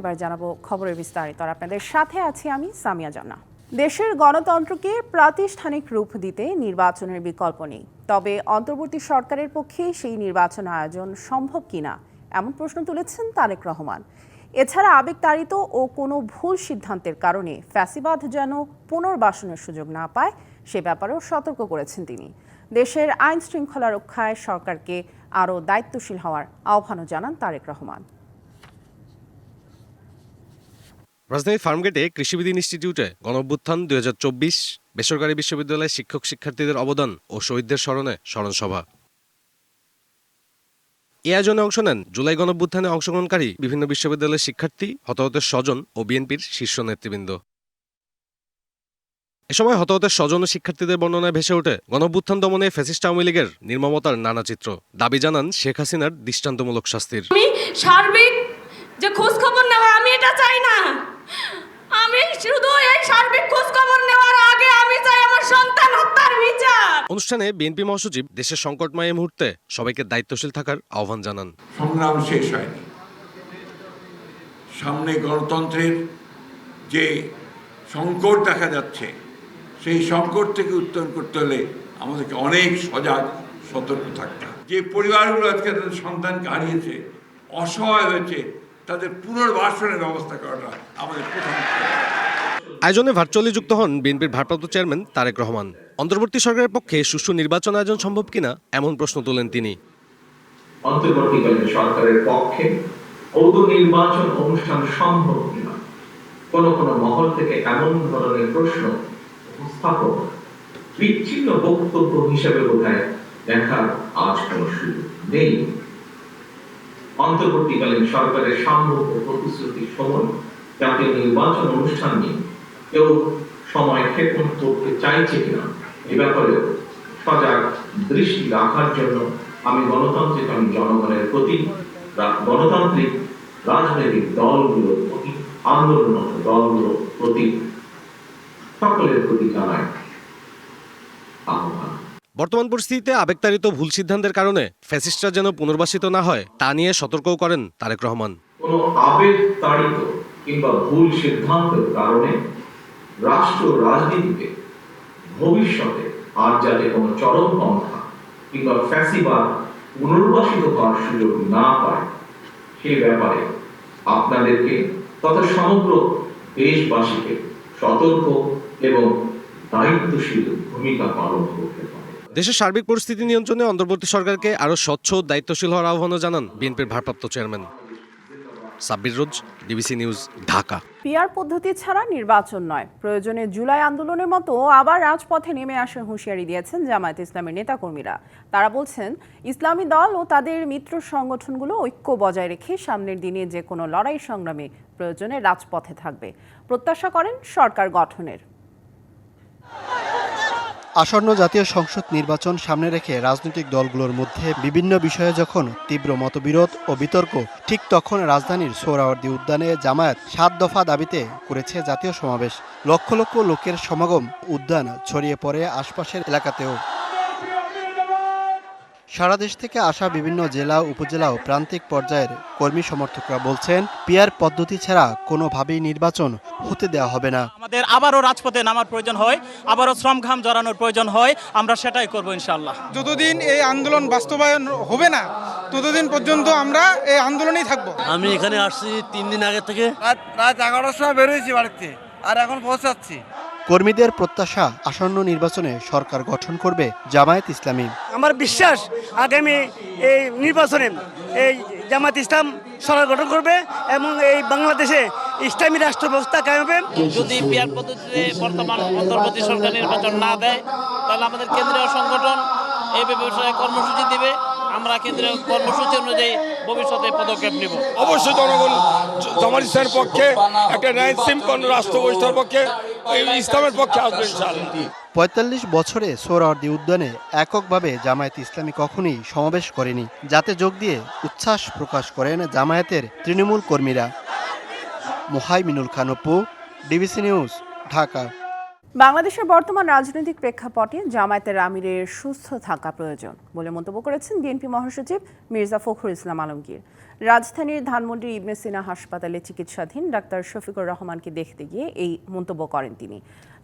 এবার জানাবো খবরের বিস্তারিত। আর আপনাদের সাথে আছি আমি সামিয়া জান্নাহ। দেশের গণতন্ত্রকে প্রাতিষ্ঠানিক রূপ দিতে নির্বাচনের বিকল্প নেই, তবে অন্তর্বর্তী সরকারের পক্ষে সেই নির্বাচন আয়োজন সম্ভব কিনা এমন প্রশ্ন তুলেছেন তারেক রহমান। এছাড়া আবেগতাড়িত ও কোনো ভুল সিদ্ধান্তের কারণে ফ্যাসিবাদ যেন পুনর্বাসনের সুযোগ না পায় সে ব্যাপারেও সতর্ক করেছেন তিনি। দেশের আইন শৃঙ্খলা রক্ষায় সরকারকে আরও দায়িত্বশীল হওয়ার আহ্বানও জানান তারেক রহমান। রাজধানীর ফার্মগেটে কৃষিবিদ ইনস্টিটিউটে গণঅভ্যুত্থান ২০২৪, বেসরকারি বিশ্ববিদ্যালয়ের শিক্ষক শিক্ষার্থীদের অবদান ও শহীদদের স্মরণে স্মরণসভা। এ আয়োজনে অংশ নেন জুলাই গণঅভ্যুত্থানে অংশগ্রহণকারী বিভিন্ন বিশ্ববিদ্যালয়ের শিক্ষার্থী, হতাহতের স্বজন ও বিএনপির শীর্ষ নেতৃবৃন্দ। এ সময় হতাহতের স্বজন ও শিক্ষার্থীদের বর্ণনায় ভেসে ওঠে গণঅভ্যুত্থান দমনে ফ্যাসিস্ট আওয়ামী লীগের নির্মমতার নানা চিত্র। দাবি জানান শেখ হাসিনার দৃষ্টান্তমূলক শাস্তির। সার্বিক যে খোঁজ খবর নেওয়া, আমি এটা চাই না। আমি শুধু এই সার্বিক খোঁজ খবর নেওয়ার আগে আমি চাই আমার সন্তান হত্যার বিচার। অনুষ্ঠানে বিএনপি মহাসচিব দেশের সংকটময় এই মুহূর্তে সবাইকে দায়িত্বশীল থাকার আহ্বান জানান। সংগ্রাম শেষ হয়নি, সামনে গণতন্ত্রের যে সংকট দেখা যাচ্ছে সেই সংকট থেকে উত্তরণ করতে হলে আমাদেরকে অনেক সজাগ সতর্ক থাকতে হবে। যে পরিবারগুলো আজকে তাদের সন্তানকে হারিয়েছে, অসহায় হয়েছে, তাদের পুনর্বাসনের ব্যবস্থা করাটা আমাদের প্রথম। আয়োজনে ভার্চুয়ালি যুক্ত হন বিএনপির ভারপ্রাপ্ত চেয়ারম্যান তারেক রহমান। অন্তর্বর্তী সরকারের পক্ষে সুষ্ঠু নির্বাচন আয়োজন সম্ভব কিনা এমন প্রশ্ন তোলেন তিনি। অন্তর্বর্তীকালীন সরকারের পক্ষে অবৈধ নির্বাচন অনুষ্ঠান সম্ভব কিনা কোন কোন মহল থেকে এমন ধরনের প্রশ্ন উপস্থাপন বিচ্ছিন্ন বক্তব্য হিসেবে বোধহয় দেখার আজ কোনো সুযোগ নেই। অন্তর্বর্তীকালীন সরকারের সাম্য ও প্রতিশ্রুতির সময় জাতীয় নির্বাচন অনুষ্ঠান নিয়ে কেউ সময় ক্ষেপণ করতে চাইছে কিনা এ ব্যাপারে সজাগ দৃষ্টি রাখার জন্য আমি গণতান্ত্রিক জনগণের প্রতি, গণতান্ত্রিক রাজনৈতিক দলগুলোর প্রতি, আন্দোলনরত দলগুলোর প্রতি, সকলের প্রতি জানাই আহ্বান। বর্তমান পরিস্থিতিতে আবেগতাড়িত ভুল সিদ্ধান্তের কারণে ফ্যাসিস্টরা যেন পুনর্বাসিত না হয় তা নিয়ে সতর্কও করেন তারেক রহমান। কোনো আবেগতাড়িত কিংবা ভুল সিদ্ধান্তের কারণে রাষ্ট্র রাজনীতিতে ভবিষ্যতে আর যাতে কোনো চরমপন্থা কিংবা ফ্যাসিবাদ পুনর্বাসিত হওয়ার সুযোগ না পায় সে ব্যাপারে আপনাদেরকে তথা সমগ্র দেশবাসীকে সতর্ক এবং দায়িত্বশীল ভূমিকা পালন করতে হবে। দেশের সার্বিক পরিস্থিতি নিয়ন্ত্রণে অন্তর্বর্তী সরকারকে আরও স্বচ্ছ ও দায়িত্বশীল হওয়ার আহ্বানও জানান বিএনপির ভারপ্রাপ্ত চেয়ারম্যান। সাব্বির রোজ, ডিবিসি নিউজ, ঢাকা। পিআর পদ্ধতি ছাড়া নির্বাচন নয়, প্রয়োজনে জুলাই আন্দোলনের মতো আবার রাজপথে নেমে আসার হুঁশিয়ারি দিয়েছেন জামায়াত ইসলামের নেতাকর্মীরা। তারা বলছেন, ইসলামী দল ও তাদের মিত্র সংগঠনগুলো ঐক্য বজায় রেখে সামনের দিনে যে কোনো লড়াই সংগ্রামে প্রয়োজনে রাজপথে থাকবে। প্রত্যাশা করেন সরকার গঠনের। আসন্ন জাতীয় সংসদ নির্বাচন সামনে রেখে রাজনৈতিক দলগুলোর মধ্যে বিভিন্ন বিষয়ে যখন তীব্র মতবিরোধ ও বিতর্ক, ঠিক তখন রাজধানীর সোহরাওয়ার্দী উদ্যানে জামায়াত ৭ দফা দাবিতে করেছে জাতীয় সমাবেশ। লক্ষ লক্ষ লোকের সমাগম, উদ্যান ছড়িয়ে পড়ে আশপাশের এলাকাতেও। সারা দেশ থেকে আসা বিভিন্ন জেলা, উপজেলা ও প্রান্তিক পর্যায়ের কর্মী সমর্থকরা বলছেন, পিআর পদ্ধতি ছাড়া কোনোভাবেই নির্বাচন হতে দেওয়া হবে না। আমাদের আবারও রাজপথে নামার প্রয়োজন হয়, আবারও শ্রমঘাম জড়ানোর প্রয়োজন হয়, আমরা সেটাই করব ইনশাআল্লাহ। যতদিন এই আন্দোলন বাস্তবায়ন হবে না ততদিন পর্যন্ত আমরা এই আন্দোলনেই থাকবো। আমি এখানে আসছি ৩ দিন আগে থেকে, রাত 11টার সময় বেরিয়েছি বাড়িতে, আর এখন পৌঁছাচ্ছি। কর্মীদের প্রত্যাশা, আসন্ন নির্বাচনে সরকার গঠন করবে জামায়াত ইসলামী। আমার বিশ্বাস আগামী এই নির্বাচনে এই জামায়াত ইসলাম সরকার গঠন করবে এবং এই বাংলাদেশে ইসলামী রাষ্ট্র ব্যবস্থা কায়েম হবে। যদি পিআর পদ্ধতিতে বর্তমান অন্তর্বর্তী সরকার নির্বাচন না দেয় তাহলে আমাদের কেন্দ্রীয় সংগঠন এই বিষয়ে কর্মসূচি দিবে। আমরা কেন্দ্রীয় কর্মসূচি অনুযায়ী ভবিষ্যতে পদক্ষেপ নেব। অবশ্যই জনগণ জামায়াত ইসলামের পক্ষে, একটা ন্যায় সম্পন্ন রাষ্ট্র প্রতিষ্ঠার পক্ষে, ইসলামের পক্ষে আসবে ইনশাআল্লাহ। ৪৫ বছরে সোহরাওয়ার্দী উদ্যানে এককভাবে জামায়াত ইসলামী কখনোই সমাবেশ করেনি, যাতে যোগ দিয়ে উচ্ছ্বাস প্রকাশ করেন জামায়াতের তৃণমূল কর্মীরা। Muhaiminul Khan Apu, DBC news, Dhaka. বাংলাদেশের বর্তমান রাজনৈতিক প্রেক্ষাপটে জামায়াতের আমিরের সুস্থ থাকা প্রয়োজন বলে মন্তব্য করেছেন বিএনপি মহাসচিব মির্জা ফখরুল ইসলাম আলমগীর। রাজধানীর ধানমন্ডির ইবনে সিনা হাসপাতালে চিকিৎসাধীন ডাক্তার শফিকুর রহমানকে দেখতে গিয়ে এই মন্তব্য করেন তিনি।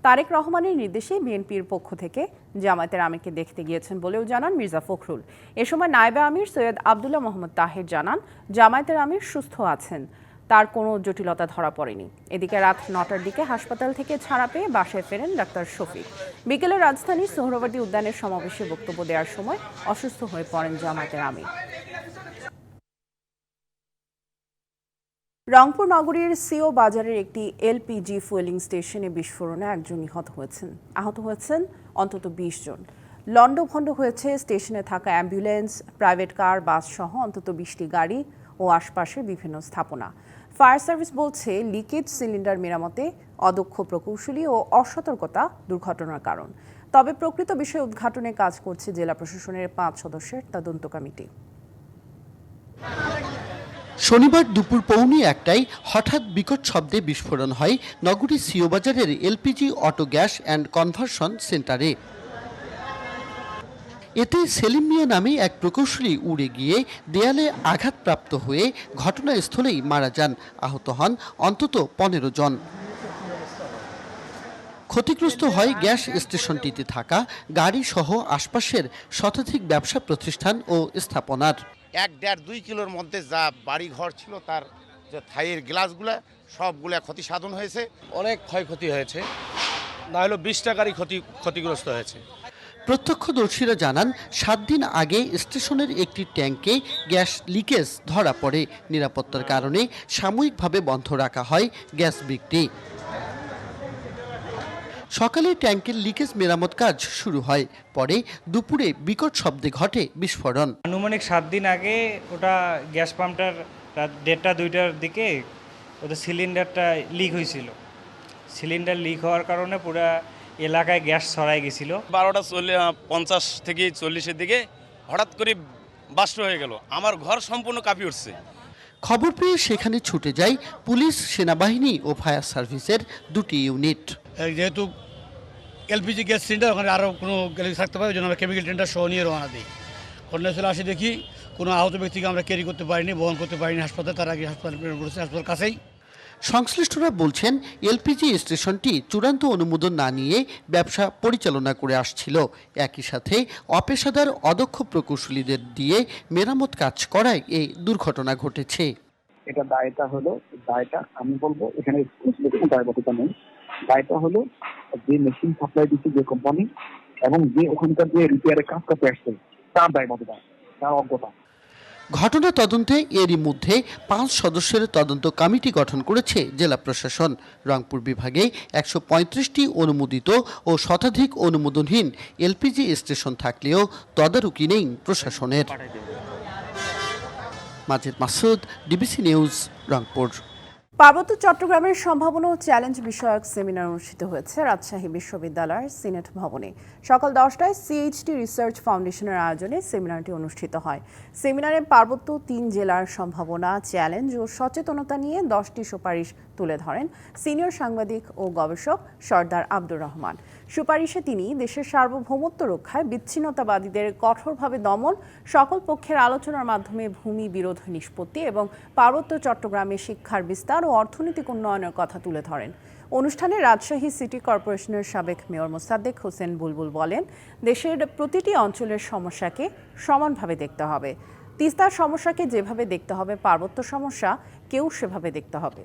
তারেক রহমানের নির্দেশে বিএনপির পক্ষ থেকে জামায়াতের আমিরকে দেখতে গিয়েছেন বলেও জানান মির্জা ফখরুল। এ সময় নায়েবে আমির সৈয়দ আবদুল্লাহ মোহাম্মদ তাহের জানান, জামায়াতের আমির সুস্থ আছেন, তার কোনো জটিলতা ধরা পড়েনি। এদিকে রাত ৯টার দিকে হাসপাতাল থেকে ছাড়া পেয়ে বাসায় ফেরেন ডাক্তার শফিক। বিকেলে রাজধানীর সোহরাওয়ার্দী উদ্যানের সমাবেশে বক্তব্য দেওয়ার সময় অসুস্থ হয়ে পড়েন জামায়াতের আমির। রংপুর নগরীর সিও বাজারের একটি এলপিজি ফুয়েলিং স্টেশনে বিস্ফোরণে একজন নিহত হয়েছেন, আহত হয়েছেন অন্তত ২০ জন। লণ্ডভণ্ড হয়েছে স্টেশনে থাকা অ্যাম্বুলেন্স, প্রাইভেট কার, বাস সহ অন্তত ২০টি গাড়ি ও আশপাশের বিভিন্ন স্থাপনা। ফায়ার সার্ভিস বলছে, লিকেজ সিলিন্ডার মেরামতে অদক্ষ প্রকৌশলী ও অসতর্কতা দুর্ঘটনার কারণ। তবে প্রকৃত বিষয় উদ্ঘাটনে কাজ করছে জেলা প্রশাসনের ৫ সদস্যের তদন্ত কমিটি। শনিবার দুপুর ১:১টায় হঠাৎ বিকট শব্দে বিস্ফোরণ হয় নগরীর সিও বাজারের LPG auto gas and conversion সেন্টারে। এতে সেলিম মিয়া নামে এক প্রকৌশলী উড়ে গিয়ে দেয়ালে আঘাতপ্রাপ্ত হয়ে ঘটনাস্থলেই মারা যান। আহত হন অন্তত ১৫ জন। ক্ষতিগ্রস্ত হয় গ্যাস স্টেশনটিতে থাকা গাড়ি সহ আশপাশের শতাধিক ব্যবসা প্রতিষ্ঠান ও স্থাপনার। ১-১.৫-২ কিলোর মধ্যে যা বাড়ি ঘর ছিল তার যে থাইয়ের গ্লাসগুলা সবগুলা ক্ষতি সাধন হয়েছে। অনেক ক্ষয়ক্ষতি হয়েছে, না হলো ২০ টাকারই ক্ষতিগ্রস্ত হয়েছে। প্রত্যক্ষদর্শীরা জানান, ৭ দিন আগে স্টেশনের একটি ট্যাঙ্কে গ্যাস লিকেজ ধরা পড়ে। নিরাপত্তার কারণে সাময়িকভাবে বন্ধ রাখা হয় গ্যাস বিক্রি। সকালে ট্যাঙ্কের লিকেজ মেরামত কাজ শুরু হয়, পরে দুপুরে বিকট শব্দে ঘটে বিস্ফোরণ। আনুমানিক ৭ দিন আগে ওটা গ্যাস পাম্পটার রাত ১:৩০-২টার দিকে ওদের সিলিন্ডারটা লিক হয়েছিল। সিলিন্ডার লিক হওয়ার কারণে পুরো এলাকায় গ্যাস ছড়াই গেছিল। ১২:৫০ থেকে ৪০-এর দিকে হঠাৎ করে বাস্ট হয়ে গেল, আমার ঘর সম্পূর্ণ কাঁপি উঠছে। খবর পেয়ে সেখানে ছুটে যায় পুলিশ, সেনাবাহিনী ও ফায়ার সার্ভিসের ২টি ইউনিট। যেহেতু এলপিজি গ্যাস সিলিন্ডার, ওখানে আরও কোনো গ্যাস থাকতে পারে, ওই জন্য আমরা কেমিক্যাল টেন্ডার সহ নিয়ে রওনা দিই। ঘটনাস্থলে আসে দেখি কোনো আহত ব্যক্তিকে আমরা ক্যারি করতে পারিনি, বহন করতে পারিনি হাসপাতালে। তার আগে হাসপাতাল প্রেরণ করেছে, হাসপাতাল কাছেই। সংশ্লিষ্টরা বলছেন, এলপিজি স্টেশনটি চূড়ান্ত অনুমোদন না নিয়ে ব্যবসা পরিচালনা করে আসছিল। একই সাথে অপেশাদার অদক্ষ প্রকৌশলীদের দিয়ে মেরামত কাজ করায় এই দুর্ঘটনা ঘটেছে। এটা দায়টা আমি বলবো এখানে কোনো দায়বদ্ধতা নেই। দায়টা হলো যে মেশিন সাপ্লাই দিচ্ছে যে কোম্পানি এবং যে ওখানকার যে রিপেয়ারের কাজ করতে আসছে তার দায়বদ্ধতা, তার অজ্ঞতা। ঘটনা তদন্তে এরই মধ্যে ৫ সদস্যের তদন্ত কমিটি গঠন করেছে জেলা প্রশাসন। রংপুর বিভাগে ১৩৫টি অনুমোদিত ও শতাধিক অনুমোদনহীন এলপিজি স্টেশন থাকলেও তদারকি নেই প্রশাসনের। Majed Masud, DBC news, Rangpur. পার্বত্য চট্টগ্রামের সম্ভাবনা ও চ্যালেঞ্জ বিষয়ক সেমিনার অনুষ্ঠিত হয়েছে রাজশাহী বিশ্ববিদ্যালয়ের সিনেট ভবনে। সকাল ১০টায় সিএইচটি রিসার্চ ফাউন্ডেশনের আয়োজনে সেমিনারটি অনুষ্ঠিত হয়। সেমিনারে পার্বত্য ৩ জেলার সম্ভাবনা, চ্যালেঞ্জ ও সচেতনতা নিয়ে 10টি সুপারিশ তুলে ধরেন সিনিয়র সাংবাদিক ও গবেষক সর্দার আব্দুর রহমান। সুপারিশে তিনি দেশের সার্বভৌমত্ব রক্ষায় বিচ্ছিন্নতাবাদীদের কঠোরভাবে দমন, সকল পক্ষের আলোচনার মাধ্যমে ভূমি বিরোধ নিষ্পত্তি এবং পার্বত্য চট্টগ্রামে শিক্ষার বিস্তার ও অর্থনৈতিক উন্নয়নের কথা তুলে ধরেন। অনুষ্ঠানে রাজশাহী সিটি কর্পোরেশনের সাবেক মেয়র মোসাদ্দেক হোসেন বুলবুল বলেন, দেশের প্রতিটি অঞ্চলের সমস্যাকে সমানভাবে দেখতে হবে। তিস্তার সমস্যাকে যেভাবে দেখতে হবে, পার্বত্য সমস্যা কেউ সেভাবে দেখতে হবে।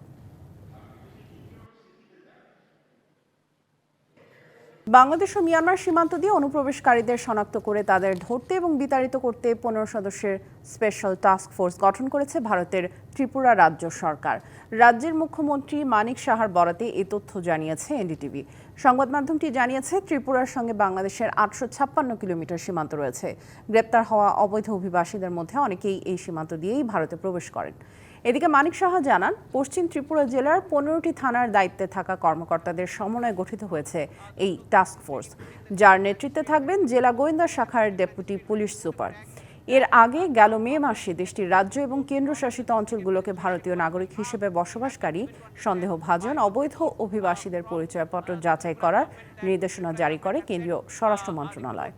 বাংলাদেশ ও মিয়ানমার সীমান্ত দিয়ে অনুপ্রবেশকারীদের শনাক্ত করে তাদের ধরতে এবং বিতাড়িত করতে 15 সদস্যের স্পেশাল টাস্ক ফোর্স গঠন করেছে ভারতের ত্রিপুরা রাজ্য সরকার। রাজ্যের মুখ্যমন্ত্রী মানিক সাহার বরাতে এই তথ্য জানিয়েছে এনডিটিভি। সংবাদ মাধ্যমটি জানিয়েছে, ত্রিপুরার সঙ্গে বাংলাদেশের ৮৫৬ কিলোমিটার সীমান্ত রয়েছে। গ্রেপ্তার হওয়া অবৈধ অভিবাসীদের মধ্যে অনেকেই এই সীমান্ত দিয়েই ভারতে প্রবেশ করেন। এদিকে মানিক সাহা জানান, পশ্চিম ত্রিপুরা জেলার 15টি থানার দায়িত্বে থাকা কর্মকর্তাদের সমন্বয়ে গঠিত হয়েছে এই টাস্ক ফোর্স, যার নেতৃত্বে থাকবেন জেলা গোয়েন্দা শাখার ডেপুটি পুলিশ সুপার। এর আগে গেল মে মাসে দেশটির রাজ্য এবং কেন্দ্রশাসিত অঞ্চলগুলোকে ভারতীয় নাগরিক হিসেবে বসবাসকারী সন্দেহভাজন অবৈধ অভিবাসীদের পরিচয়পত্র যাচাই করার নির্দেশনা জারি করে কেন্দ্রীয় স্বরাষ্ট্র মন্ত্রণালয়।